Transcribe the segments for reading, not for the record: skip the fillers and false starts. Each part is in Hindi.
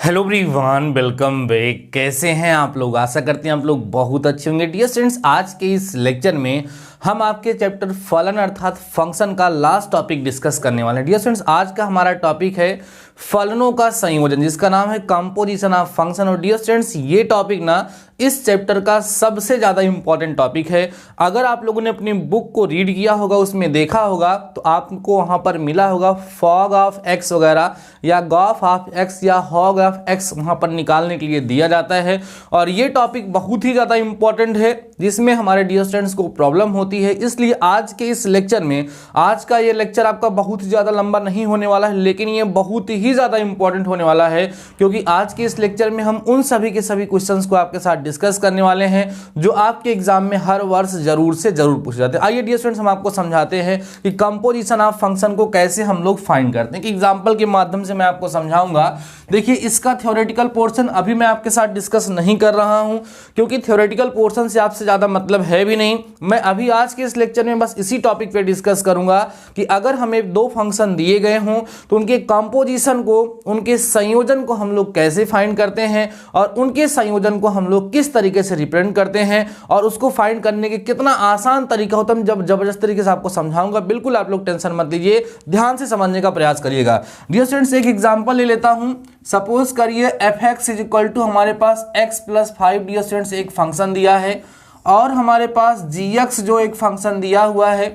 Hello everyone, welcome back. कैसे हैं आप लोग? आशा करते हैं आप लोग बहुत अच्छे होंगे। डियर स्टूडेंट्स, आज के इस लेक्चर में हम आपके चैप्टर फलन अर्थात फंक्शन का लास्ट टॉपिक डिस्कस करने वाले हैं। डियर स्टूडेंट्स, आज का हमारा टॉपिक है फलनों का संयोजन, जिसका नाम है कंपोजिशन ऑफ फंक्शन। और डियर स्टूडेंट्स, ये टॉपिक ना इस चैप्टर का सबसे ज़्यादा इंपॉर्टेंट टॉपिक है। अगर आप लोगों ने अपनी बुक को रीड किया होगा, उसमें देखा होगा, तो आपको वहाँ पर मिला होगा फॉग ऑफ एक्स वगैरह या गॉफ ऑफ एक्स या हॉग ऑफ एक्स वहाँ पर निकालने के लिए दिया जाता है। और ये टॉपिक बहुत ही ज़्यादा इंपॉर्टेंट है, जिसमें हमारे डियर स्टूडेंट्स को प्रॉब्लम होती है। इसलिए आज के इस लेक्चर में, आज का ये लेक्चर आपका बहुत ही ज़्यादा लंबा नहीं होने वाला है, लेकिन ये बहुत ही ज़्यादा इंपॉर्टेंट होने वाला है, क्योंकि आज के इस लेक्चर में हम उन सभी के सभी क्वेश्चंस को आपके साथ डिस्कस करने वाले हैं जो आपके एग्जाम में हर वर्ष जरूर से जरूर पूछे जाते हैं। आइए डियर स्टूडेंट्स, हम आपको समझाते हैं कि कंपोजिशन ऑफ फंक्शन को कैसे हम लोग फाइंड करते हैं। कि एग्जांपल के माध्यम से मैं आपको समझाऊंगा। देखिए, इसका थ्योरेटिकल पोर्शन अभी मैं आपके साथ डिस्कस नहीं कर रहा हूं, क्योंकि थ्योरेटिकल पोर्शन से आपसे ज्यादा मतलब है भी नहीं। मैं अभी आज के इस लेक्चर में बस इसी टॉपिक पे डिस्कस करूंगा कि अगर हमें दो फंक्शन दिए गए हों तो उनके कंपोजिशन को, उनके संयोजन को हम लोग कैसे फाइंड करते हैं, और उनके संयोजन को हम लोग किस तरीके से रिप्रेजेंट करते हैं, और उसको फाइंड करने के कितना आसान तरीका होता है। जब जबरदस्त तरीके से आपको समझाऊंगा, बिल्कुल आप लोग टेंशन मत लीजिए, ध्यान से समझने का प्रयास करिएगा। डियर स्टूडेंट्स, एक एग्जांपल ले लेता हूं। सपोज करिए f(x) = हमारे पास x + 5। डियर स्टूडेंट्स, एक फंक्शन दिया है और हमारे पास gx जो एक फंक्शन दिया हुआ है।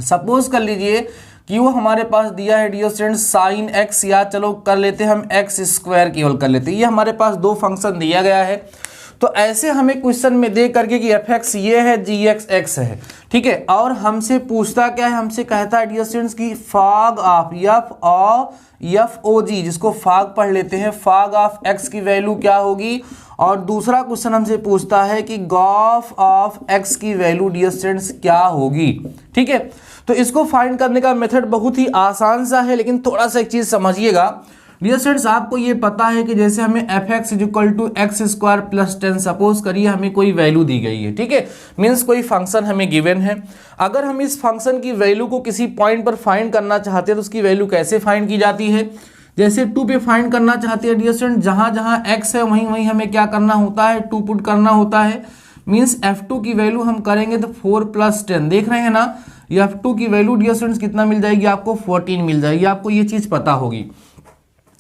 सपोज कर लीजिए कि वो हमारे पास दिया है डियर स्टूडेंट्स sin x, या चलो कर लेते हैं हम x² केवल कर लेते हैं। ये हमारे पास दो फंक्शन दिया गया है। तो ऐसे हमें क्वेश्चन में दे करके कि f(x) ये है, gx x है, ठीक है। और हमसे पूछता क्या है, हमसे कहता है डियर स्टूडेंट्स की फॉग ऑफ FOG, जिसको फॉग पढ़ लेते हैं, फॉग ऑफ x की वैल्यू क्या होगी। और दूसरा क्वेश्चन हमसे पूछता है कि गॉफ ऑफ x की वैल्यू डियर स्टूडेंट्स क्या होगी, ठीक है। तो इसको फाइंड करने का मेथड बहुत ही आसान सा है, लेकिन थोड़ा सा एक चीज समझिएगा। डियर स्टूडेंट्स, आपको ये पता है कि जैसे हमें f(x) = x² + 10, सपोज करिए हमें कोई वैल्यू दी गई है, ठीक है। मीन्स कोई फंक्शन हमें गिवन है। अगर हम इस फंक्शन की वैल्यू को किसी पॉइंट पर फाइंड करना चाहते हैं तो उसकी वैल्यू कैसे फाइंड की जाती है। जैसे 2 पे फाइंड करना चाहते हैं डियर स्टूडेंट, जहां जहां x है वहीं वहीं हमें क्या करना होता है, 2 पुट करना होता है। मीन्स f2 की वैल्यू हम करेंगे तो 4 + 10, देख रहे हैं ना। ये f2 की वैल्यू डियर स्टूडेंट्स कितना मिल जाएगी आपको, 14 मिल जाएगी। आपको ये चीज पता होगी।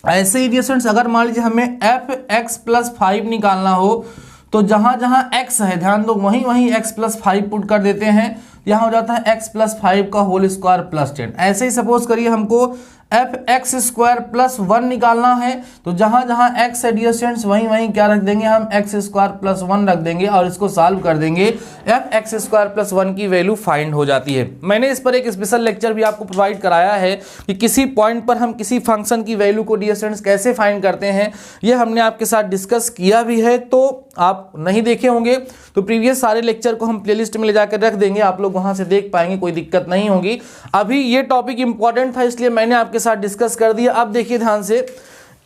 ऐसे ही डियर स्टूडेंट्स, अगर मान लीजिए हमें f(x + 5) निकालना हो तो जहां जहां x है, ध्यान दो, वहीं वहीं x + 5 पुट कर देते हैं। यहां हो जाता है x + 5 का होल स्क्वायर + 10। ऐसे ही सपोज करिए हमको f(x² + 1) निकालना है, तो जहां जहां x है डियर स्टूडेंट्स वहीं वहीं क्या रख देंगे हम, x² + 1 रख देंगे और इसको सॉल्व कर देंगे। f(x² + 1) की वैल्यू फाइंड हो जाती है। मैंने इस पर एक स्पेशल लेक्चर भी आपको प्रोवाइड कराया है कि किसी पॉइंट पर हम किसी फंक्शन की वैल्यू को डियर स्टूडेंट्स कैसे फाइंड करते हैं। ये हमने आपके साथ डिस्कस किया भी है, तो आप नहीं देखे होंगे तो प्रीवियस सारे लेक्चर को हम प्लेलिस्ट में ले जाकर रख देंगे, आप लोग वहां से देख पाएंगे, कोई दिक्कत नहीं होगी। अभी ये टॉपिक इंपॉर्टेंट था, इसलिए मैंने आपके साथ डिस्कस कर दिया। अब देखिए ध्यान से,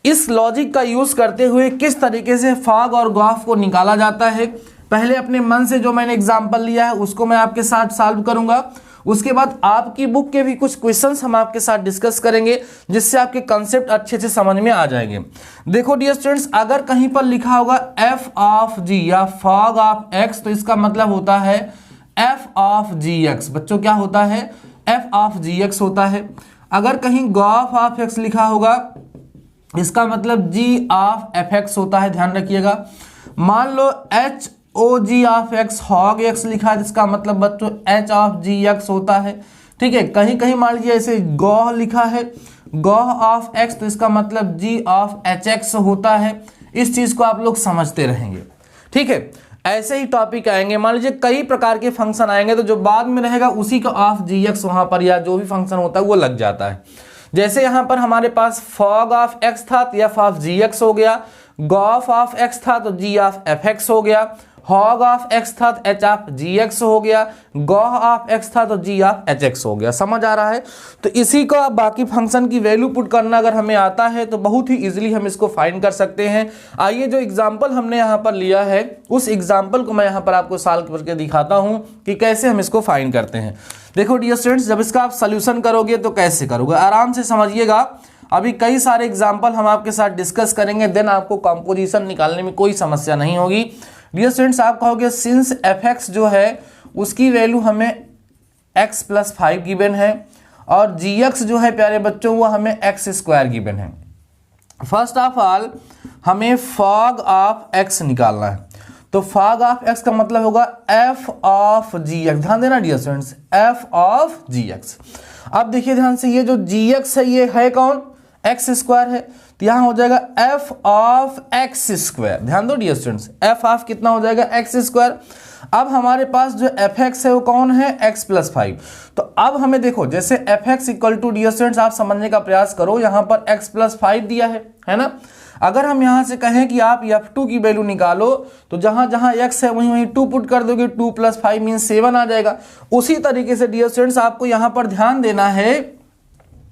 इस लॉजिक का यूज करते हुए किस तरीके से फॉग और गॉफ को निकाला जाता है। पहले अपने मन से जो मैंने एग्जांपल लिया है उसको मैं आपके साथ सॉल्व करूंगा। उसके बाद आपकी बुक के भी कुछ क्वेश्चंस हम आपके साथ डिस्कस करेंगे, जिससे आपके कंसेप्ट अच्छे से समझ में आ जाएंगे। देखो डियर स्टूडेंट्स, अगर कहीं पर लिखा होगा f(g) या फॉग ऑफ x, तो इसका मतलब होता है f(gx)। बच्चों, क्या होता है, f(gx) होता है। अगर कहीं गॉफ ऑफ x लिखा होगा, इसका मतलब g(f(x) होता है, ध्यान रखिएगा। मान लो HOG(x), हॉग x लिखा है, इसका मतलब बच्चों h(gx) होता है, ठीक है। कहीं कहीं मान लीजिए ऐसे गॉह लिखा है, गॉह ऑफ x, तो इसका मतलब g(h(x) होता है। इस चीज को आप लोग समझते रहेंगे, ठीक है। ऐसे ही टॉपिक आएंगे, मान लीजिए कई प्रकार के फंक्शन आएंगे, तो जो बाद में रहेगा उसी का ऑफ gx वहां पर, या जो भी फंक्शन होता है वो लग जाता है। जैसे यहां पर हमारे पास फॉग ऑफ x था तो f ऑफ gx हो गया, गॉफ ऑफ x था तो g ऑफ fx हो गया, हॉग ऑफ x था तो h ऑफ gx हो गया, गॉह ऑफ x था तो g ऑफ hx हो गया। समझ आ रहा है। तो इसी को आप बाकी फंक्शन की वैल्यू पुट करना अगर हमें आता है तो बहुत ही इजीली हम इसको फाइंड कर सकते हैं। आइए, जो एग्जांपल हमने यहाँ पर लिया है उस एग्जांपल को मैं यहाँ पर आपको सॉल्व करके दिखाता हूँ कि कैसे हम इसको फाइंड करते हैं। देखो डियर स्टूडेंट्स, जब इसका आप सोल्यूशन करोगे तो कैसे करोगे, आराम से समझिएगा। अभी कई सारे एग्जाम्पल हम आपके साथ डिस्कस करेंगे, देन आपको कंपोजिशन निकालने में कोई समस्या नहीं होगी। डियर स्टूडेंट्स, आप कहोगे सिंस एफ एक्स जो है उसकी वैल्यू हमें x+5 गिवन है और जी एक्स जो है प्यारे बच्चों वो हमें x² गिवन है। फर्स्ट ऑफ ऑल हमें फॉग ऑफ x निकालना है, तो फॉग ऑफ x का मतलब होगा f ऑफ जी एक्स। ध्यान देना dear students, f of G X. अब देखिए ध्यान से, ये जो जी एक्स है ये है कौन, x² है, तो यहां हो जाएगा f ऑफ x²। ध्यान दो डियर स्टूडेंट्स, f ऑफ कितना हो जाएगा x²। अब हमारे पास जो fx है वो कौन है, x+5। तो अब हमें देखो, जैसे fx equal to dear students आप समझने का प्रयास करो, यहां पर x+5 दिया है ना। अगर हम यहां से कहें कि आप f2 की वैल्यू निकालो, तो जहां जहां x है वहीं वहीं 2 पुट कर दोगे, 2 + 5 मीन्स 7 आ जाएगा। उसी तरीके से डियर स्टूडेंट्स आपको यहां पर ध्यान देना है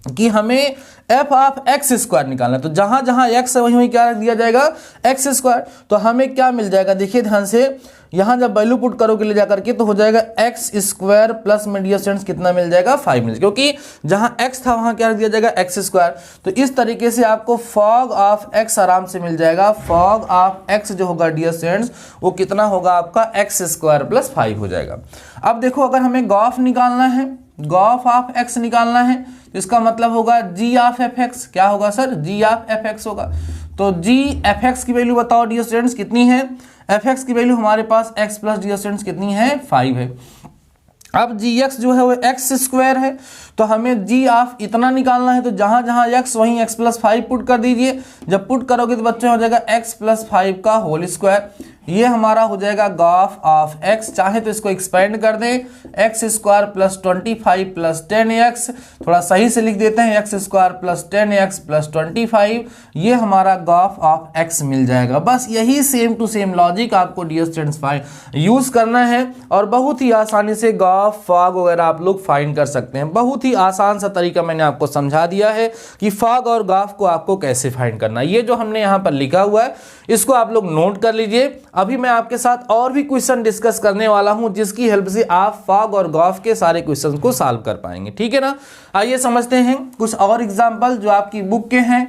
कि हमें f ऑफ x² निकालना है, तो जहां जहां x है वहीं वहीं क्या रख दिया जाएगा, x²। तो हमें क्या मिल जाएगा, देखिए ध्यान से, यहां जब वैल्यू पुट करोगे ले जाकर के तो हो जाएगा x² प्लस में डियर स्टूडेंट्स कितना मिल जाएगा, 5 मिल, क्योंकि जहां x था वहां क्या रख दिया जाएगा, x²। तो इस तरीके से आपको फॉग ऑफ x आराम से मिल जाएगा। फॉग ऑफ x जो होगा डियर स्टूडेंट्स वो कितना होगा आपका, x² + 5 हो जाएगा। अब देखो, अगर हमें गॉफ निकालना है, गॉफ ऑफ x निकालना है, तो इसका मतलब होगा g ऑफ fx। क्या होगा सर, g ऑफ fx होगा। तो g fx की वैल्यू बताओ डियर स्टूडेंट्स कितनी है, fx की वैल्यू हमारे पास x प्लस डियर स्टूडेंट्स कितनी है, 5 है। अब gx जो है वो x² है, तो हमें g ऑफ इतना निकालना है, तो जहां जहां x वहीं x+5 पुट कर दीजिए। जब पुट करोगे तो बच्चों हो जाएगा x+5 का होल स्क्वायर। ये हमारा हो जाएगा गॉफ ऑफ x। चाहे तो इसको एक्सपेंड कर दें, x² + 25 + 10x, थोड़ा सही से लिख देते हैं, x² + 10x + 25, ये हमारा गॉफ ऑफ x मिल जाएगा। बस यही सेम टू सेम लॉजिक आपको डियर स्टूडेंट्स यूज करना है और बहुत ही आसानी से गॉफ, फॉग वगैरह आप लोग फाइंड कर सकते हैं। बहुत ही आसान सा तरीका मैंने आपको समझा दिया है कि फॉग और गॉफ को आपको कैसे फाइंड करना है। ये जो हमने यहाँ पर लिखा हुआ है इसको आप लोग नोट कर लीजिए। अभी मैं आपके साथ और भी क्वेश्चन डिस्कस करने वाला हूं जिसकी हेल्प से आप फॉग और गॉफ के सारे क्वेश्चन को सॉल्व कर पाएंगे, ठीक है ना। आइए समझते हैं कुछ और एग्जांपल जो आपकी बुक के हैं।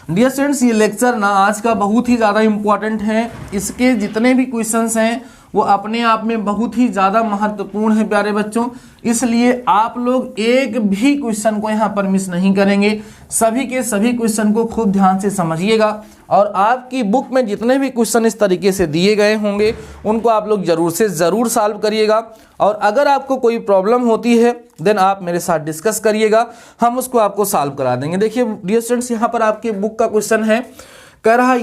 डियर स्टूडेंट्स, ये लेक्चर ना आज का बहुत ही ज़्यादा इंपॉर्टेंट है। इसके जितने भी क्वेश्चंस हैं वो अपने आप में बहुत ही ज़्यादा महत्वपूर्ण है प्यारे बच्चों, इसलिए आप लोग एक भी क्वेश्चन को यहाँ पर मिस नहीं करेंगे। सभी के सभी क्वेश्चन को खूब ध्यान से समझिएगा और आपकी बुक में जितने भी क्वेश्चन इस तरीके से दिए गए होंगे उनको आप लोग ज़रूर से ज़रूर सॉल्व करिएगा। और अगर आपको कोई प्रॉब्लम होती है देन आप मेरे साथ डिस्कस करिएगा, हम उसको आपको सॉल्व करा देंगे। देखिए डियर स्टूडेंट्स, यहाँ पर आपके बुक का क्वेश्चन है, कह रहा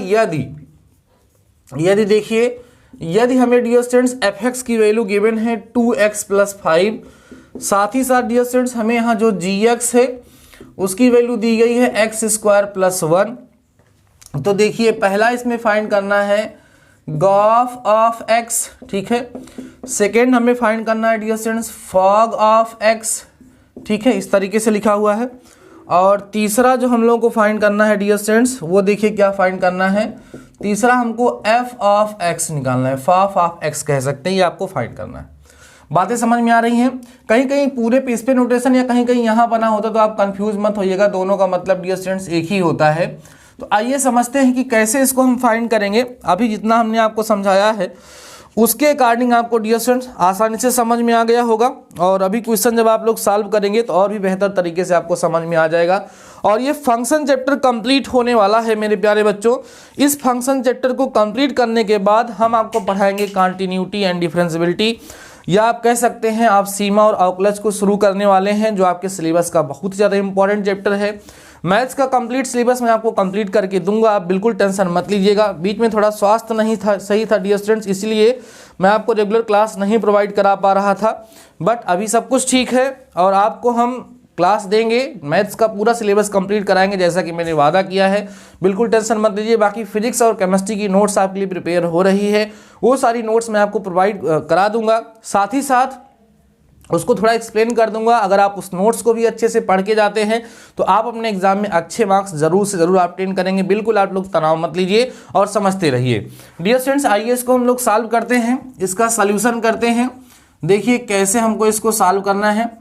यदि देखिए, यदि हमें डियर स्टूडेंट्स fx की वैल्यू गिवन है 2x + 5, साथ ही साथ डियर स्टूडेंट्स हमें यहाँ जो gx है उसकी वैल्यू दी गई है x² + 1। तो देखिए पहला इसमें फाइंड करना है गॉफ ऑफ x, ठीक है। सेकेंड हमें फाइंड करना है dear students fog of x, ठीक है, इस तरीके से लिखा हुआ है। और तीसरा जो हम लोगों को फाइंड करना है डियर स्टूडेंट्स वो देखिए क्या फाइंड करना है, तीसरा हमको f ऑफ x निकालना है, फॉफ ऑफ x कह सकते हैं, ये आपको फाइंड करना है। बातें समझ में आ रही हैं? कहीं कहीं पूरे पेज पे नोटेशन या कहीं कहीं यहाँ बना होता तो आप कंफ्यूज मत होइएगा, दोनों का मतलब डियर स्टूडेंट्स एक ही होता है। तो आइए समझते हैं कि कैसे इसको हम फाइंड करेंगे। अभी जितना हमने आपको समझाया है उसके अकॉर्डिंग आपको डियर स्टूडेंट्स आसानी से समझ में आ गया होगा, और अभी क्वेश्चन जब आप लोग सॉल्व करेंगे तो और भी बेहतर तरीके से आपको समझ में आ जाएगा। और ये फंक्शन चैप्टर कंप्लीट होने वाला है मेरे प्यारे बच्चों। इस फंक्शन चैप्टर को कंप्लीट करने के बाद हम आपको पढ़ाएंगे कॉन्टिन्यूटी एंड डिफरेंशिएबिलिटी, या आप कह सकते हैं आप सीमा और अवकलज को शुरू करने वाले हैं, जो आपके सिलेबस का बहुत ज़्यादा इंपॉर्टेंट चैप्टर है। मैथ्स का कंप्लीट सिलेबस मैं आपको कंप्लीट करके दूंगा, आप बिल्कुल टेंशन मत लीजिएगा। बीच में थोड़ा स्वास्थ्य नहीं था, सही था डियर स्टूडेंट्स, इसलिए मैं आपको रेगुलर क्लास नहीं प्रोवाइड करा पा रहा था, बट अभी सब कुछ ठीक है और आपको हम क्लास देंगे, मैथ्स का पूरा सिलेबस कंप्लीट कराएंगे जैसा कि मैंने वादा किया है। बिल्कुल टेंशन मत लीजिए। बाकी फिजिक्स और केमिस्ट्री की नोट्स आपके लिए प्रिपेयर हो रही है, वो सारी नोट्स मैं आपको प्रोवाइड करा दूंगा, साथ ही साथ उसको थोड़ा एक्सप्लेन कर दूंगा। अगर आप उस नोट्स को भी अच्छे से पढ़ के जाते हैं तो आप अपने एग्जाम में अच्छे मार्क्स जरूर से जरूर ऑब्टेन करेंगे। बिल्कुल आप लोग तनाव मत लीजिए और समझते रहिए। डियर स्टूडेंट्स, आइए इसको हम लोग सॉल्व करते हैं, इसका सॉल्यूशन करते हैं। देखिए कैसे हमको इसको सॉल्व करना है।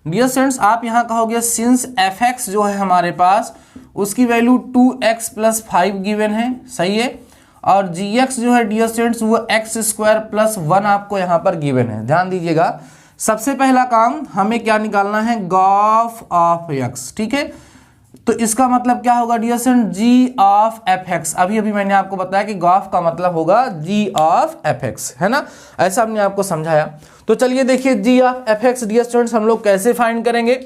डियर स्टूडेंट्स आप यहाँ कहोगे सिंस एफ एक्स जो है हमारे पास उसकी वैल्यू 2x प्लस 5 गिवन है, सही है, और जी एक्स जो है डियर स्टूडेंट्स वो एक्स स्क्वायर प्लस 1 आपको यहाँ पर गिवन है। ध्यान दीजिएगा, सबसे पहला काम हमें क्या निकालना है, गॉफ ऑफ एक्स, ठीक है। तो इसका मतलब क्या होगा dear student, G of F X. अभी अभी मैंने आपको बताया कि गॉफ का मतलब होगा जी ऑफ एफ एक्स, है ना, ऐसा हमने आपको समझाया। तो चलिए देखिए g of F x dear students हम लोग कैसे फाइंड करेंगे।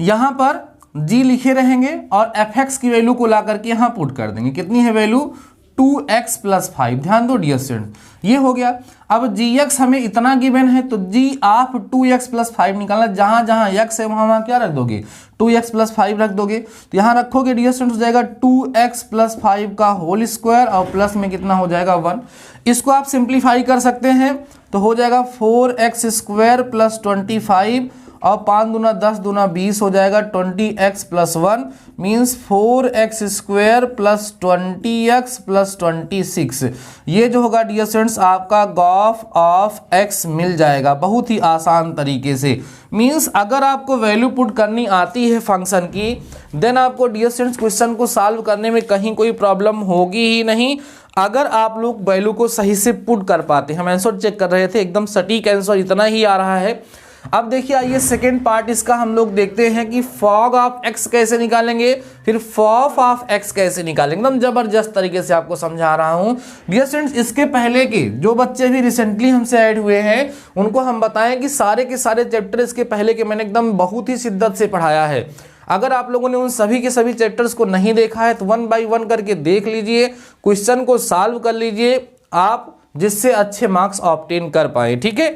यहां पर जी लिखे रहेंगे और एफ एक्स की वैल्यू को ला करके यहां पुट कर देंगे। कितनी है वैल्यू, 2x प्लस 5। ध्यान दो डियर स्टूडेंट, ये हो गया। अब gx हमें इतना गिवन है तो g ऑफ 2x प्लस 5 निकालना। जहां जहां x है वहां वहां क्या रख दोगे, 2x प्लस 5 रख दोगे। तो यहां रखोगे डियर स्टूडेंट हो जाएगा 2x प्लस 5 का होल स्क्वायर और प्लस में कितना हो जाएगा 1। इसको आप सिंप्लीफाई कर सकते हैं तो हो जाएगा 4x स्क्वायर प्लस 25 और 5 दूना 10 दूना 20 हो जाएगा 20x plus 1 means 4x square plus 20x plus 26। ये जो होगा डियर स्टूडेंट्स आपका गॉफ ऑफ x मिल जाएगा बहुत ही आसान तरीके से। मीन्स अगर आपको वैल्यू पुट करनी आती है फंक्शन की, देन आपको डियर स्टूडेंट्स क्वेश्चन को सॉल्व करने में कहीं कोई प्रॉब्लम होगी ही नहीं, अगर आप लोग वैल्यू को सही से पुट कर पाते। हम आंसर चेक कर रहे थे, एकदम सटीक आंसर इतना ही आ रहा है। अब देखिए आइए सेकेंड पार्ट इसका हम लोग देखते हैं कि फॉग ऑफ एक्स कैसे निकालेंगे, फिर फॉफ ऑफ एक्स कैसे निकालेंगे। एकदम जबरदस्त तरीके से आपको समझा रहा हूं डियर स्टूडेंट्स। इसके पहले के जो बच्चे भी रिसेंटली हमसे ऐड हुए हैं उनको हम बताएं कि सारे के सारे चैप्टर इसके पहले के मैंने एकदम बहुत ही शिद्दत से पढ़ाया है। अगर आप लोगों ने उन सभी के सभी चैप्टर्स को नहीं देखा है तो 1 बाय 1 करके देख लीजिए, क्वेश्चन को सॉल्व कर लीजिए आप, जिससे अच्छे मार्क्स ऑब्टेन कर पाए, ठीक है।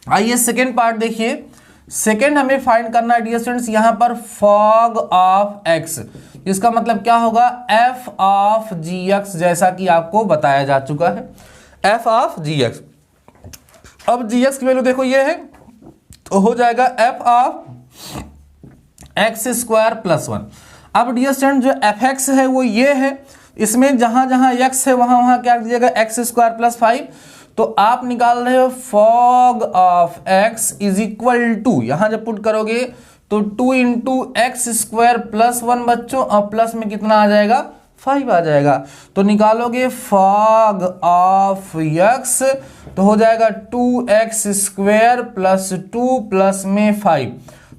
आइए सेकेंड पार्ट देखिए। सेकेंड हमें फाइंड करना है डियर स्टूडेंट्स यहां पर फॉग ऑफ एक्स, इसका मतलब क्या होगा, एफ ऑफ जी एक्स, जैसा कि आपको बताया जा चुका है, एफ ऑफ जी एक्स। अब जी एक्स की वैल्यू देखो ये है तो हो जाएगा F of x square plus 1। अब डियर स्टूडेंट जो एफ एक्स है वो ये है, इसमें जहां जहां एक्स है वहां वहां क्या दीजिएगा, एक्स स्क्वायर प्लस 5। तो आप निकाल रहे हो fog of x is equal to, यहां जब पुट करोगे तो 2 इंटू एक्स स्क्वायर प्लस 1 बच्चों, और प्लस में कितना आ जाएगा, 5 आ जाएगा। तो निकालोगे फॉग ऑफ x तो हो जाएगा 2x स्क्वायर प्लस 2 प्लस में 5,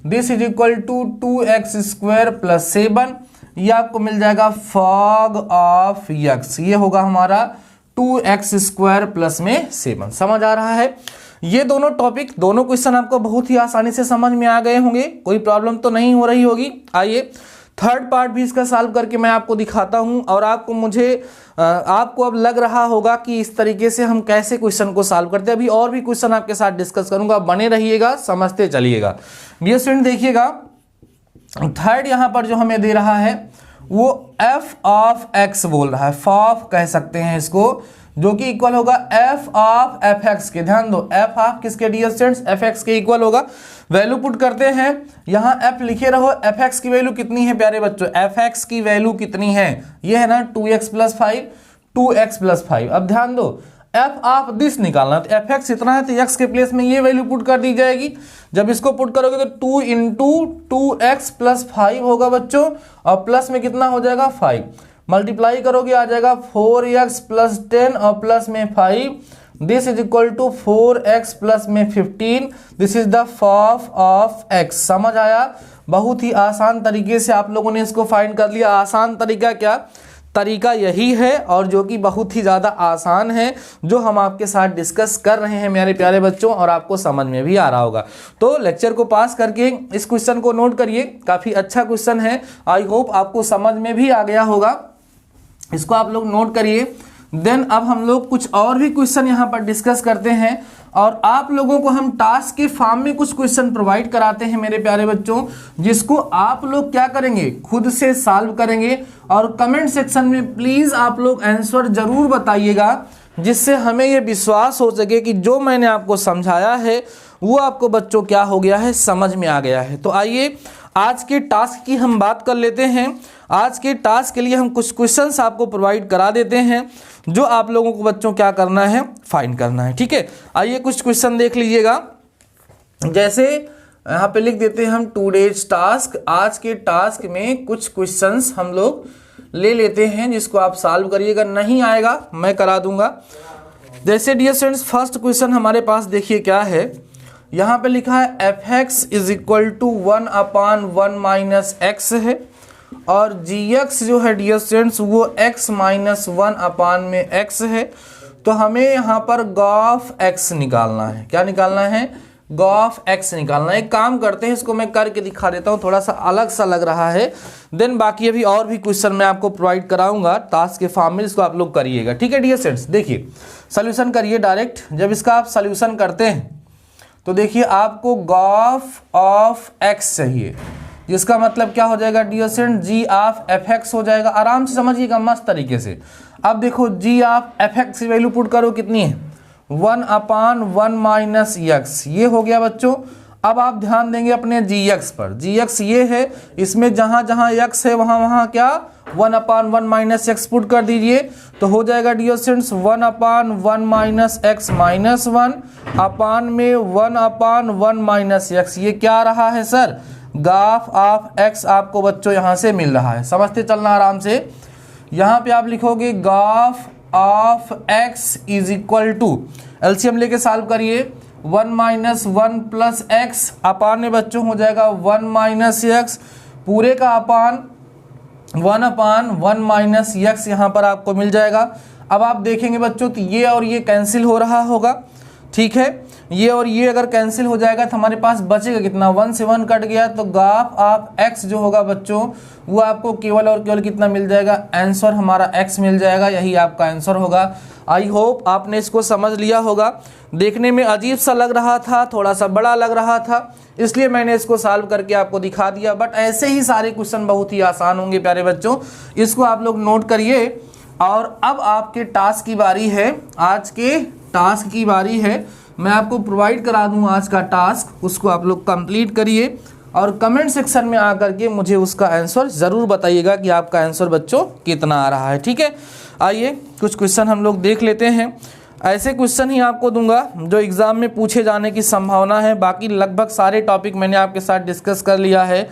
this is equal to 2x square plus 7। ये आपको मिल जाएगा फॉग ऑफ x, ये होगा हमारा 2x स्क्वायर प्लस में 7। समझ आ रहा है। ये दोनों टॉपिक, दोनों क्वेश्चन आपको बहुत ही आसानी से समझ में आ गए होंगे, कोई प्रॉब्लम तो नहीं हो रही होगी। आइए थर्ड पार्ट भी इसका सॉल्व करके मैं आपको दिखाता हूं और आपको अब लग रहा होगा कि इस तरीके से हम कैसे क्वेश्चन को सॉल्व करते हैं। अभी और भी क्वेश्चन आपके साथ डिस्कस करूंगा, बने रहिएगा, समझते चलिएगा। डियर स्टूडेंट देखिएगा थर्ड यहां पर जो हमें दे रहा है वो f ऑफ x बोल रहा है, फॉफ कह सकते हैं इसको, जो कि इक्वल होगा f ऑफ fx के। ध्यान दो f ऑफ किसके डियर स्टूडेंट्स, fx के इक्वल होगा। वैल्यू पुट करते हैं, यहां f लिखे रहो, fx की वैल्यू कितनी है प्यारे बच्चों, fx की वैल्यू कितनी है, ये है ना 2x प्लस 5, 2x प्लस 5। अब ध्यान दो एफ ऑफ दिस निकालना, तो एफ एक्स इतना है तो एक्स के प्लेस में ये वैल्यू पुट कर दी जाएगी। जब इसको पुट करोगे तो 2 इंटू 2x प्लस 5 होगा बच्चों, और प्लस में कितना हो जाएगा 5, मल्टीप्लाई करोगे आ जाएगा 4x प्लस 10 और प्लस में 5, this is equal to 4x plus में 15, this is the fof of x। समझ आया, बहुत ही आसान तरीके से आप लोगों ने इसको फाइंड कर लिया। आसान तरीका क्या, तरीका यही है, और जो कि बहुत ही ज़्यादा आसान है, जो हम आपके साथ डिस्कस कर रहे हैं मेरे प्यारे बच्चों, और आपको समझ में भी आ रहा होगा। तो लेक्चर को पास करके इस क्वेश्चन को नोट करिए, काफ़ी अच्छा क्वेश्चन है, आई होप आपको समझ में भी आ गया होगा। इसको आप लोग नोट करिए। देन अब हम लोग कुछ और भी क्वेश्चन यहाँ पर डिस्कस करते हैं, और आप लोगों को हम टास्क के फॉर्म में कुछ क्वेश्चन प्रोवाइड कराते हैं मेरे प्यारे बच्चों, जिसको आप लोग क्या करेंगे, खुद से सॉल्व करेंगे। और कमेंट सेक्शन में प्लीज आप लोग आंसर जरूर बताइएगा, जिससे हमें ये विश्वास हो सके कि जो मैंने आपको समझाया है वो आपको बच्चों क्या हो गया है, समझ में आ गया है। तो आइए आज के टास्क की हम बात कर लेते हैं। आज के टास्क के लिए हम कुछ क्वेश्चंस आपको प्रोवाइड करा देते हैं, जो आप लोगों को बच्चों क्या करना है, फाइंड करना है, ठीक है। आइए कुछ क्वेश्चन देख लीजिएगा। जैसे यहाँ पे लिख देते हैं हम टूडेज टास्क, आज के टास्क में कुछ क्वेश्चंस हम लोग ले लेते हैं जिसको आप सॉल्व करिएगा, नहीं आएगा मैं करा दूंगा। जैसे डियर स्टूडेंट्स फर्स्ट क्वेश्चन हमारे पास देखिए क्या है, यहाँ पे लिखा है F X is equal to 1/1 minus X है और जी एक्स जो है डियर स्टूडेंट्स वो x माइनस 1/x है। तो हमें यहाँ पर गॉफ x निकालना है। क्या निकालना है? गॉफ x निकालना है। एक काम करते हैं, इसको मैं करके दिखा देता हूँ, थोड़ा सा अलग सा लग रहा है, देन बाकी अभी और भी क्वेश्चन मैं आपको प्रोवाइड कराऊंगा टास्क के फॉर्म में, इसको आप लोग करिएगा। ठीक है डियर स्टूडेंट्स, देखिए सोल्यूशन करिए डायरेक्ट। जब इसका आप सोल्यूशन करते हैं तो देखिए आपको गॉफ ऑफ x चाहिए, जिसका मतलब क्या हो जाएगा dear student, G of F X हो जाएगा। आराम से समझिएगा मस्त तरीके से। अब देखो जी ऑफ एफ एक्स की वैल्यू पुट करो, कितनी है 1/1 माइनस एक्स, ये हो गया बच्चों। अब आप ध्यान देंगे अपने जी एक्स पर, जी एक्स ये है, इसमें जहां जहां एक्स है वहां वहां क्या 1/1 माइनस एक्स पुट कर दीजिए, तो हो जाएगा dear students 1/1 minus X minus 1 upon में 1/1 माइनस एक्स। ये क्या रहा है सर, गॉफ ऑफ एक्स आपको बच्चों यहां से मिल रहा है। समझते चलना आराम से। यहां पे आप लिखोगे gof of X is equal to, LCM लेके सॉल्व करिए, 1 माइनस 1 प्लस एक्स अपान में बच्चों हो जाएगा 1 माइनस एक्स, पूरे का अपान 1/1 माइनस एक्स यहाँ पर आपको मिल जाएगा। अब आप देखेंगे बच्चों तो ये और ये कैंसिल हो रहा होगा, ठीक है, ये और ये अगर कैंसिल हो जाएगा तो हमारे पास बचेगा कितना, 1 से 1 कट गया, तो गॉफ ऑफ एक्स जो होगा बच्चों वो आपको केवल और केवल कितना मिल जाएगा, आंसर हमारा एक्स मिल जाएगा, यही आपका आंसर होगा। आई होप आपने इसको समझ लिया होगा। देखने में अजीब सा लग रहा था, थोड़ा सा बड़ा लग रहा था, इसलिए मैंने इसको सॉल्व करके आपको दिखा दिया, बट ऐसे ही सारे क्वेश्चन बहुत ही आसान होंगे प्यारे बच्चों, इसको आप लोग नोट करिए। और अब आपके टास्क की बारी है, आज के टास्क की बारी है, मैं आपको प्रोवाइड करा दूं आज का टास्क, उसको आप लोग कंप्लीट करिए और कमेंट सेक्शन में आकर के मुझे उसका आंसर ज़रूर बताइएगा कि आपका आंसर बच्चों कितना आ रहा है। ठीक है, आइए कुछ क्वेश्चन हम लोग देख लेते हैं। ऐसे क्वेश्चन ही आपको दूंगा जो एग्ज़ाम में पूछे जाने की संभावना है, बाकी लगभग सारे टॉपिक मैंने आपके साथ डिस्कस कर लिया है।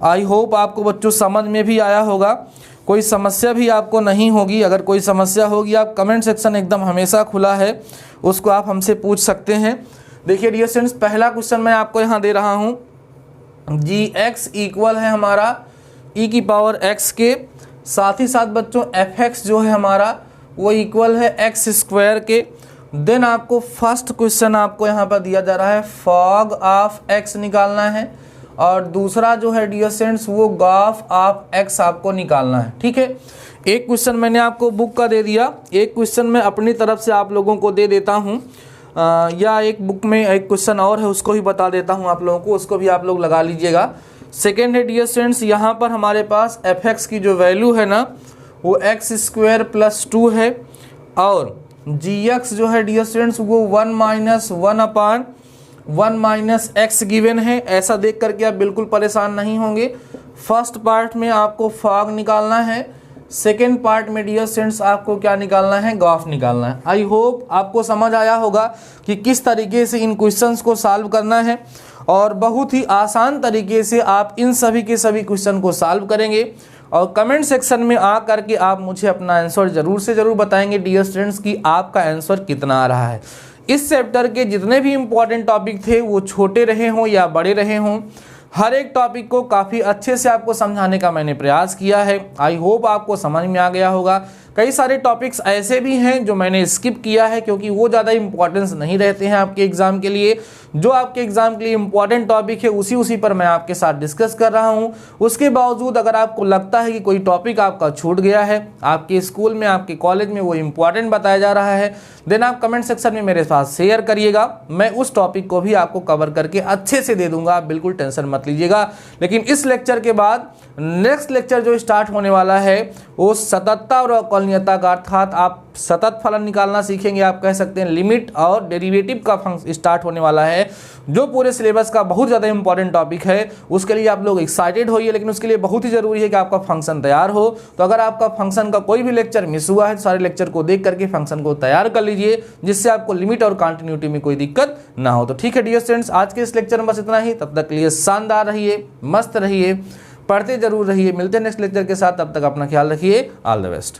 आई होप आपको बच्चों समझ में भी आया होगा, कोई समस्या भी आपको नहीं होगी। अगर कोई समस्या होगी आप कमेंट सेक्शन एकदम हमेशा खुला है, उसको आप हमसे पूछ सकते हैं। देखिए डियर स्टूडेंट्स पहला क्वेश्चन मैं आपको यहाँ दे रहा हूँ, जी एक्स इक्वल है हमारा ई की पावर एक्स के, साथ ही साथ बच्चों एफ एक्स जो है हमारा वो इक्वल है एक्स स्क्वायर के। देन आपको फर्स्ट क्वेश्चन आपको यहाँ पर दिया जा रहा है फॉग ऑफ एक्स निकालना है, और दूसरा जो है डियर स्टूडेंट्स वो गॉफ ऑफ एक्स आपको निकालना है। ठीक है, एक क्वेश्चन मैंने आपको बुक का दे दिया, एक क्वेश्चन मैं अपनी तरफ से आप लोगों को दे देता हूँ, या एक बुक में एक क्वेश्चन और है उसको ही बता देता हूँ आप लोगों को, उसको भी आप लोग लगा लीजिएगा। सेकेंड है डियर स्टूडेंट्स यहाँ पर हमारे पास एफ एक्स की जो वैल्यू है ना वो एक्स स्क्वायर प्लस 2 है, और जी एक्स जो है डियर स्टूडेंट्स वो 1 माइनस 1/1 माइनस एक्स गिवन है। ऐसा देख करके आप बिल्कुल परेशान नहीं होंगे। फर्स्ट पार्ट में आपको फॉग निकालना है, सेकेंड पार्ट में डियर स्टूडेंट्स आपको क्या निकालना है, गॉफ निकालना है। आई होप आपको समझ आया होगा कि किस तरीके से इन क्वेश्चंस को सॉल्व करना है, और बहुत ही आसान तरीके से आप इन सभी के सभी क्वेश्चन को सॉल्व करेंगे। और कमेंट सेक्शन में आ करके आप मुझे अपना आंसर ज़रूर से ज़रूर बताएंगे डियर स्टूडेंट्स कि आपका आंसर कितना आ रहा है। इस चैप्टर के जितने भी इम्पॉर्टेंट टॉपिक थे वो छोटे रहे हों या बड़े रहे हों, हर एक टॉपिक को काफ़ी अच्छे से आपको समझाने का मैंने प्रयास किया है। आई होप आपको समझ में आ गया होगा। कई सारे टॉपिक्स ऐसे भी हैं जो मैंने स्किप किया है क्योंकि वो ज़्यादा इंपॉर्टेंस नहीं रहते हैं आपके एग्ज़ाम के लिए। जो आपके एग्ज़ाम के लिए इम्पॉर्टेंट टॉपिक है उसी पर मैं आपके साथ डिस्कस कर रहा हूँ। उसके बावजूद अगर आपको लगता है कि कोई टॉपिक आपका छूट गया है, आपके स्कूल में आपके कॉलेज में वो इम्पॉर्टेंट बताया जा रहा है, देन आप कमेंट सेक्शन में मेरे साथ शेयर करिएगा। मैं उस टॉपिक को भी आपको कवर करके अच्छे से दे दूंगा, आप बिल्कुल टेंशन मत लीजिएगा। लेकिन इस लेक्चर के बाद नेक्स्ट लेक्चर जो स्टार्ट होने वाला है वो 77 और फलनीयता का अर्थात आप सतत फलन निकालना सीखेंगे, आप कह सकते हैं लिमिट और डेरिवेटिव का फंक्शन स्टार्ट होने वाला है, जो पूरे सिलेबस का बहुत ज़्यादा इंपॉर्टेंट टॉपिक है। उसके लिए आप लोग एक्साइटेड होइए, लेकिन उसके लिए बहुत ही जरूरी है कि आपका फंक्शन तैयार हो। तो अगर आपका फंक्शन का कोई भी लेक्चर मिस हुआ है तो सारे लेक्चर को देख करके फंक्शन को तैयार कर लीजिए, जिससे आपको लिमिट और कंटिन्यूटी में कोई दिक्कत ना हो। तो ठीक है डियर स्टूडेंट्स, आज के इस लेक्चर में बस इतना ही। तब तक के लिए शानदार रहिए, मस्त रहिए, पढ़ते जरूर रहिए। मिलते हैं नेक्स्ट लेक्चर के साथ, तब तक अपना ख्याल रखिए। All the best.